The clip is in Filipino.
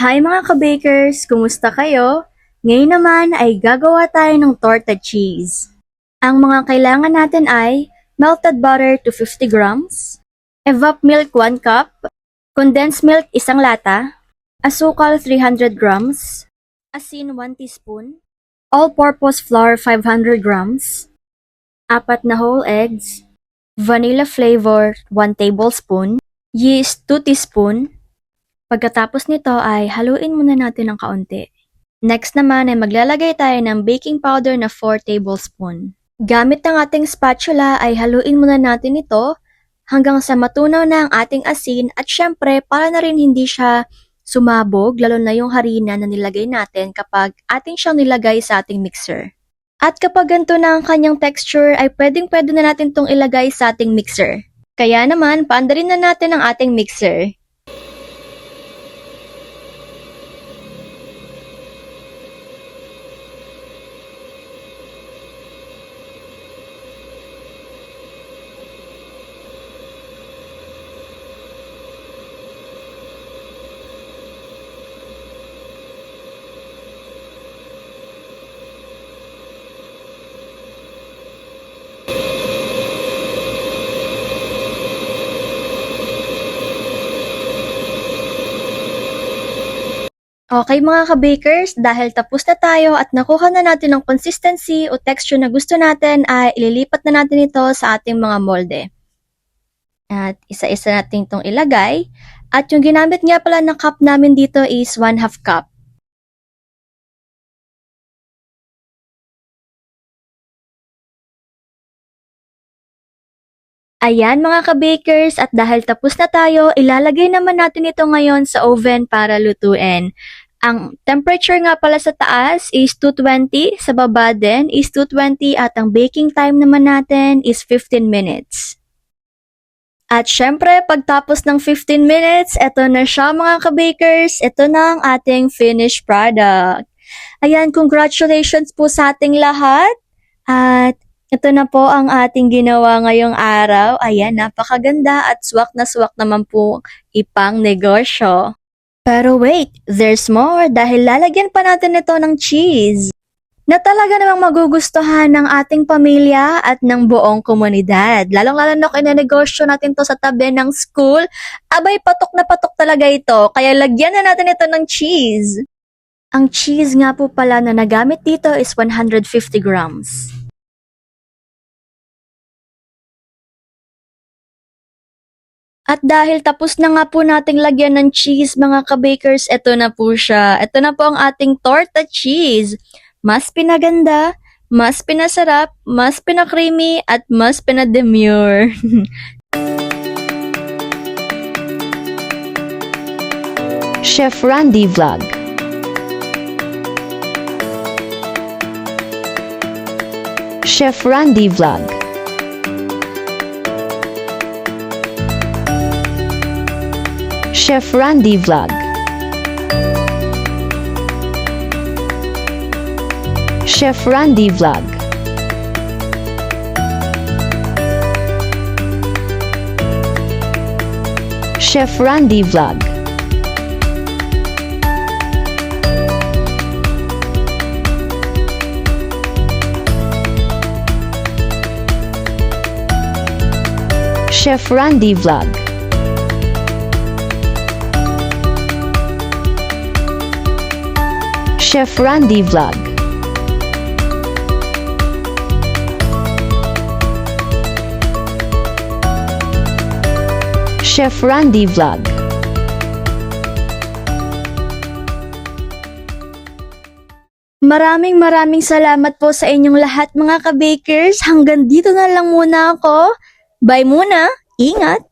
Hi mga ka-bakers! Kumusta kayo? Ngayon naman ay gagawa tayo ng torta cheese. Ang mga kailangan natin ay melted butter 250 grams, evap milk 1 cup, condensed milk 1 lata, asukal 300 grams, asin 1 teaspoon, all-purpose flour 500 grams, 4 na whole eggs, vanilla flavor 1 tablespoon, yeast 2 teaspoon. Pagkatapos nito ay haluin muna natin ng kaunti. Next naman ay maglalagay tayo ng baking powder na 4 tablespoon. Gamit ng ating spatula ay haluin muna natin ito hanggang sa matunaw na ang ating asin at syempre para na rin hindi siya sumabog lalo na yung harina na nilagay natin kapag ating siyang nilagay sa ating mixer. At kapag ganito na ang kanyang texture ay pwede na natin itong ilagay sa ating mixer. Kaya naman paandarin na natin ang ating mixer. Okay mga ka-bakers, dahil tapos na tayo at nakuha na natin ang consistency o texture na gusto natin ay ililipat na natin ito sa ating mga molde. At isa-isa natin itong ilagay. At yung ginamit nga pala ng cup namin dito is 1/2 cup. Ayan mga ka-bakers, at dahil tapos na tayo, ilalagay naman natin ito ngayon sa oven para lutuin. Ang temperature nga pala sa taas is 220, sa baba din is 220 at ang baking time naman natin is 15 minutes. At syempre, pagtapos ng 15 minutes, eto na siya mga ka-bakers, eto na ang ating finished product. Ayan, congratulations po sa ating lahat. At ito na po ang ating ginawa ngayong araw. Ayan, napakaganda at swak na swak naman po ipang negosyo. Pero wait, there's more dahil lalagyan pa natin ito ng cheese na talaga namang magugustuhan ng ating pamilya at ng buong komunidad. Lalong-lalo na kung inanegosyo natin to sa tabi ng school, abay patok na patok talaga ito. Kaya lagyan na natin ito ng cheese. Ang cheese nga po pala na nagamit dito is 150 grams. At dahil tapos na nga po nating lagyan ng cheese mga ka-bakers, ito na po siya. Ito na po ang ating torta cheese. Mas pinaganda, mas pinasarap, mas pinakreamy, at mas pinademure. Chef Randy Vlog. Chef Randy Vlog. Chef Randy Vlog. Chef Randy Vlog. Chef Randy Vlog. Chef Randy Vlog. Chef Randy Vlog. Chef Randy Vlog. Maraming salamat po sa inyong lahat mga ka-bakers. Hanggang dito na lang muna ako. Bye muna. Ingat!